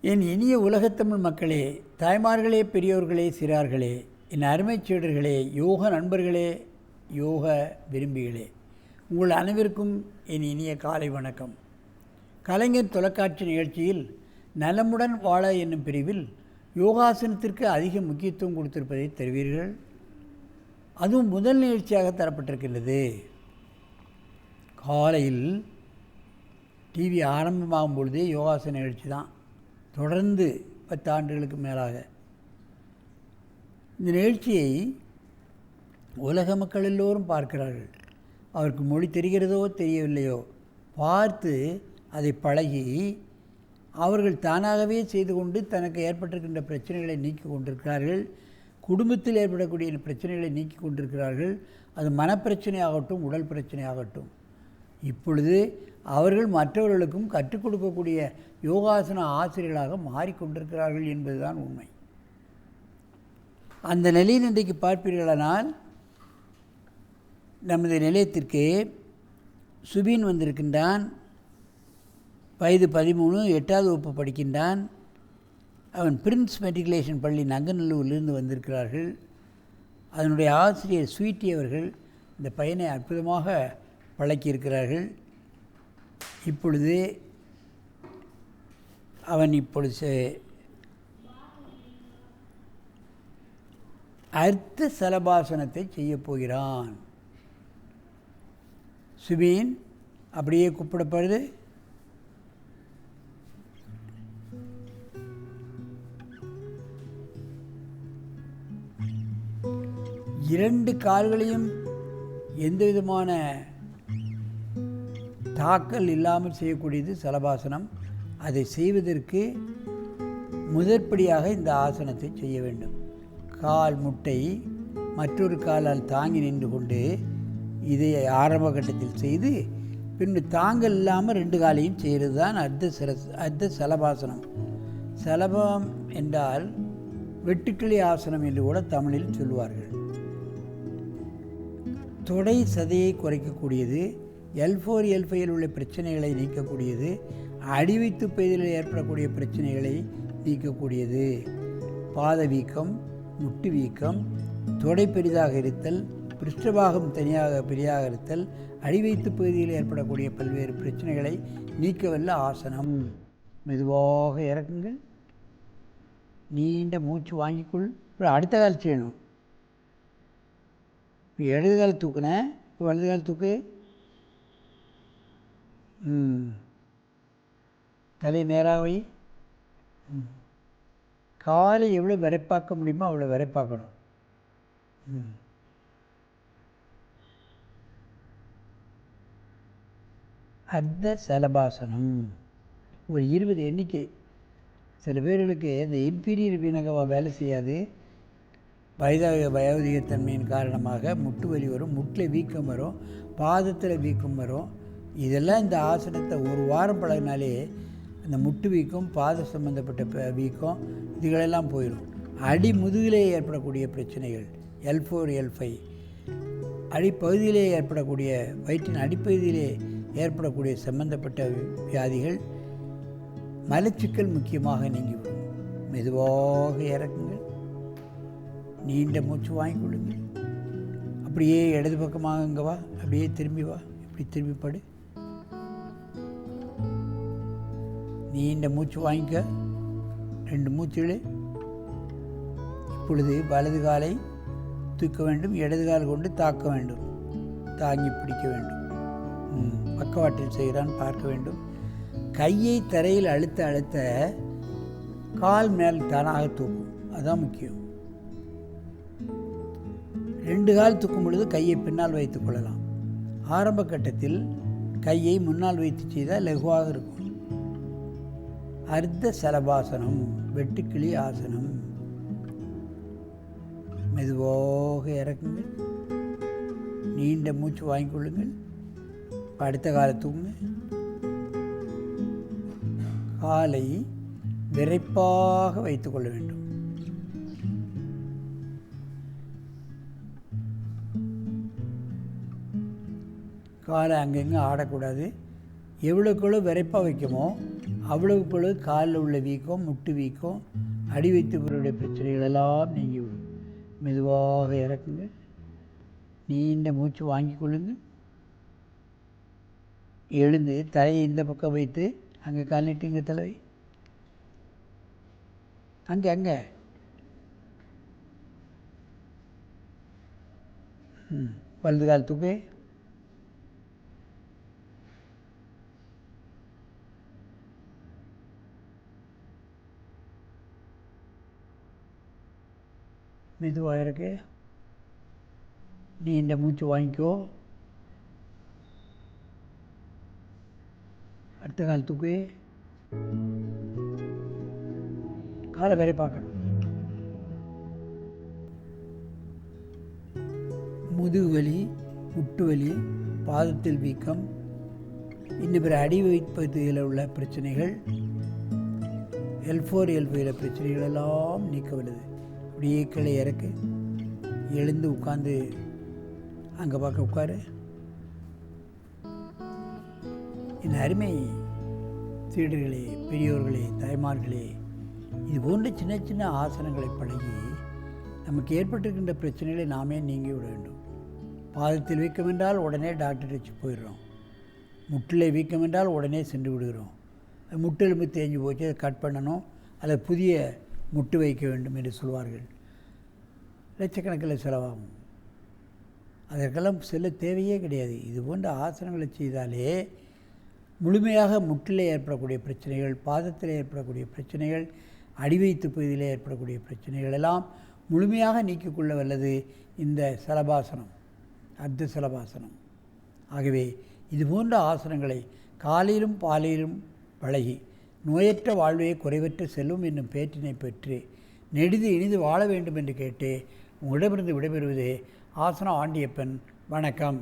என் இனிய உலகத்தமிழ் மக்களே, தாய்மார்களே, பெரியோர்களே, சிறார்களே, என் அருமைச் சீடர்களே, யோக நண்பர்களே, யோக விரும்பிகளே, உங்கள் அனைவருக்கும் என் இனிய காலை வணக்கம். கலைஞர் தொலைக்காட்சி நிகழ்ச்சியில் நலமுடன் வாழ என்னும் பிரிவில் யோகாசனத்திற்கு அதிக முக்கியத்துவம் கொடுத்திருப்பதை தருவீர்கள். அதுவும் முதல் நிகழ்ச்சியாக தரப்பட்டிருக்கின்றது. காலையில் டிவி ஆரம்பமாகும் பொழுதே யோகாசன நிகழ்ச்சி தான், தொடர்ந்து 10 ஆண்டுகளுக்கு மேலாக. இந்த நிகழ்ச்சியை உலக மக்கள் எல்லோரும் பார்க்கிறார்கள். அவருக்கு மொழி தெரிகிறதோ தெரியவில்லையோ, பார்த்து அதை பழகி அவர்கள் தானாகவே செய்து கொண்டு தனக்கு ஏற்பட்டிருக்கின்ற பிரச்சனைகளை நீக்கி கொண்டிருக்கிறார்கள். குடும்பத்தில் ஏற்படக்கூடிய பிரச்சனைகளை நீக்கி கொண்டிருக்கிறார்கள். அது மனப்பிரச்சனை ஆகட்டும், உடல் பிரச்சனை ஆகட்டும். இப்பொழுது அவர்கள் மற்றவர்களுக்கும் கற்றுக் கொடுக்கக்கூடிய யோகாசன ஆசிரியர்களாக மாறிக்கொண்டிருக்கிறார்கள் என்பதுதான் உண்மை. அந்த நிலையில் இன்றைக்கு பார்ப்பீர்களானால், நமது நிலையத்திற்கு சுபீன் வந்திருக்கின்றான். வயது 13, 8வது வகுப்பு படிக்கின்றான். அவன் பிரின்ஸ் மெட்ரிகுலேஷன் பள்ளி நங்கநல்லூரிலிருந்து வந்திருக்கிறார்கள். அதனுடைய ஆசிரியர் ஸ்வீட்டி அவர்கள் இந்த பையனை அற்புதமாக பழக்கியிருக்கிறார்கள். இப்பொழுது அவன் அர்த்த சலபாசனத்தை செய்யப் போகிறான். சுபீன், அப்படியே கூப்பிடப்படுது. இரண்டு கால்களையும் எந்த விதமான தாக்கல் இல்லாமல் செய்யக்கூடியது சலபாசனம். அதை செய்வதற்கு முதற்படியாக இந்த ஆசனத்தை செய்ய வேண்டும். கால் முட்டை மற்றொரு காலால் தாங்கி நின்று கொண்டு இதை ஆரம்ப கட்டத்தில் செய்து, பின்பு தாங்கல் இல்லாமல் 2 காலையும் செய்கிறது தான் அர்த்த சலபாசனம். சலபம் என்றால் வெட்டுக்கிளி ஆசனம் என்று கூட தமிழில் சொல்லுவார்கள். தொடை சதையை குறைக்கக்கூடியது, L4 L5 உள்ள பிரச்சனைகளை நீக்கக்கூடியது, அடிவைத்து பெய்தலில் ஏற்படக்கூடிய பிரச்சனைகளை நீக்கக்கூடியது. பாத வீக்கம், முட்டு வீக்கம், தொடை பெரிதாக இருத்தல், பிருஷ்டபாகம் பெரியாக இருத்தல், அடிவைத்து பகுதியில் ஏற்படக்கூடிய பல்வேறு பிரச்சனைகளை நீக்கவல்ல ஆசனம். மெதுவாக இறக்குங்கள். நீண்ட மூச்சு வாங்கிக்கொள். அடுத்த கால் செய்யணும். இடது கால் தூக்குனேன், வலது கால் தூக்கு. தலை நேராக வை. காலை எவ்வளோ விரைப்பாக்க முடியுமோ அவ்வளோ விரைப்பாக்கணும். அர்த்த சலபாசனம் ஒரு 20 எண்ணிக்கை. சில பேர்களுக்கு இந்த இன்பீரியர் வினகவா வேலை செய்யாது. வயோதிகத்தன்மையின் காரணமாக முட்டு வலி வரும், முட்டில் வீக்கம் வரும், பாதத்தில் வீக்கம் வரும். இதெல்லாம் இந்த ஆசனத்தை ஒரு வாரம் பழகினாலே அந்த முட்டு வீக்கம், பாத சம்பந்தப்பட்ட வீக்கம், இதுகளெல்லாம் போயிடும். அடி முதுகிலே ஏற்படக்கூடிய பிரச்சனைகள், L4 L5, அடிப்பகுதியிலே ஏற்படக்கூடிய, வயிற்றின் அடிப்பகுதியிலே ஏற்படக்கூடிய சம்பந்தப்பட்ட வியாதிகள், மலச்சிக்கல் முக்கியமாக நீங்கிவிடும். மெதுவாக இறக்குங்கள். நீண்ட மூச்சு வாங்கி கொள்ளுங்கள். அப்படியே இடது பக்கமாக இங்கே வா, அப்படியே திரும்பி வா, இப்படி திரும்பிப்படு. நீண்ட மூச்சு வாங்கிக்க, 2 மூச்சுகள். இப்பொழுது வலது காலை தூக்க வேண்டும், இடது கால் கொண்டு தாக்க வேண்டும், தாங்கி பிடிக்க வேண்டும். பக்கவாட்டில் செய்கிறான் பார்க்க வேண்டும். கையை தரையில் அழுத்த அழுத்த கால் மேல் தானாக தூக்கும், அதுதான் முக்கியம். 2 கால் தூக்கும் பொழுது கையை பின்னால் வைத்து கொள்ளலாம். ஆரம்ப கட்டத்தில் கையை முன்னால் வைத்து செய்தால் லகுவாக இருக்கும். அர்த்த சலபாசனம், வெட்டுக்கிளி ஆசனம். மெதுவாக இறக்குங்கள். நீண்ட மூச்சு வாங்கிக்கொள்ளுங்கள். அடுத்த காலை தூங்குங்க. காலை விரைப்பாக வைத்து கொள்ள வேண்டும். காலை அங்கங்கே ஆடக்கூடாது. எவ்வளோக்கெவ்வளோ விரைப்பாக வைக்குமோ அவ்வளவு பொழுது காலில் உள்ள வீக்கம், முட்டு வீக்கம், அடி வைத்தவருடைய பிரச்சனைகள் எல்லாம் நீங்கிவிடும். மெதுவாக இறக்குங்க. நீண்ட மூச்சு வாங்கி கொள்ளுங்க. எழுந்து தலையை இந்த பக்கம் வைத்து அங்கே கால் நீட்டு, இங்கே தலை அங்கே அங்கே வலது கால் தூக்கு. மெதுவாக இருக்கு. நீ இந்த மூச்சு வாங்கிக்கோ. அடுத்த கால் தூக்கு. காலை வேற பார்க்கணும். முதுகு வலி, முட்டு வலி, பாதத்தில் வீக்கம், இன்னும் பிற அடி வைப்பதில் உள்ள பிரச்சனைகள், L4 L5 பிரச்சனைகள் எல்லாம் நீக்க வல்லது. அப்படியே கீழே இறக்கு. எழுந்து உட்காந்து அங்கே பார்க்க உட்காரு. என் அருமை சீடர்களே, பெரியோர்களே, தாய்மார்களே, இது போன்ற சின்ன சின்ன ஆசனங்களை பழகி நமக்கு ஏற்பட்டிருக்கின்ற பிரச்சனைகளை நாமே நீங்கி விட வேண்டும். பாதத்தில் வீக்கம் என்றால் உடனே டாக்டர் வச்சு போயிடுறோம். முட்டில் வீக்கம் என்றால் உடனே சென்று விடுகிறோம். முட்டெலும்பு தேஞ்சு போச்சு, அதை கட் பண்ணணும், அதை புதிய முட்டு வைக்க வேண்டும் என்று சொல்வார்கள். லட்சக்கணக்கில் செலவாகும். அதற்கெல்லாம் செல்ல தேவையே கிடையாது. இது போன்ற ஆசனங்களை செய்தாலே முழுமையாக முட்டில் ஏற்படக்கூடிய பிரச்சனைகள், பாதத்தில் ஏற்படக்கூடிய பிரச்சனைகள், அடிவைத்து பகுதியில் ஏற்படக்கூடிய பிரச்சனைகள் எல்லாம் முழுமையாக நீக்கிக்கொள்ள வல்லது இந்த சலபாசனம், அர்த்த சலபாசனம். ஆகவே இது போன்ற ஆசனங்களை காலையிலும் பாலையிலும் பழகி நோயற்ற வாழ்வே குறைவற்ற செல்வம் என்னும் பேற்றினை பெற்று நெடிது இனிது வாழ வேண்டும் என்று கேட்டு உங்களிடமிருந்து விடைபெறுவதே ஆசனம் ஆண்டியப்பன். வணக்கம்.